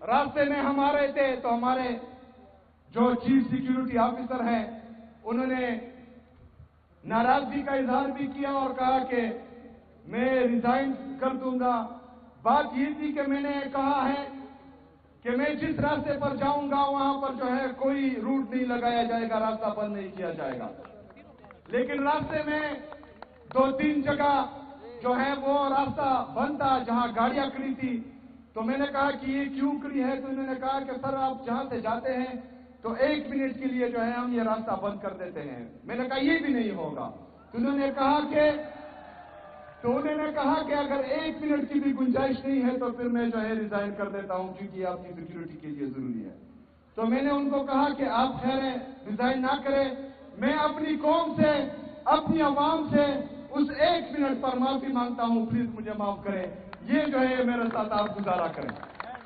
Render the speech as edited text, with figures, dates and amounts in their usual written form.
रास्ते में हम आ रहे थे तो हमारे जो चीफ सिक्योरिटी ऑफिसर हैं उन्होंने नाराजगी का इजहार भी किया और कहा कि मैं रिजाइन कर दूंगा। बात ये थी कि मैंने कहा है कि मैं जिस रास्ते पर जाऊंगा वहां पर जो है कोई रूट नहीं लगाया जाएगा, रास्ता बंद नहीं किया जाएगा। लेकिन रास्ते में 2-3 जगह जो है वो रास्ता बंद था जहां गाड़ियां खड़ी थी। तो मैंने कहा कि ये क्यों खड़ी है, तो इन्होंने कहा कि सर आप जहां से जाते हैं तो 1 मिनट के लिए जो है हम ये रास्ता बंद कर देते हैं। मैंने कहा ये भी नहीं होगा। तो उन्होंने कहा कि अगर 1 मिनट की भी गुंजाइश नहीं है तो फिर मैं जो है रिजाइन कर देता हूं क्योंकि आपकी सिक्योरिटी के लिए जरूरी है। तो मैंने उनको कहा कि आप खैर रिजाइन ना करें, मैं अपनी कौम से, अपनी आवाम से उस 1 मिनट पर माफी मांगता हूं, प्लीज मुझे माफ करें, ये जो है मेरे साथ आप गुजारा करें।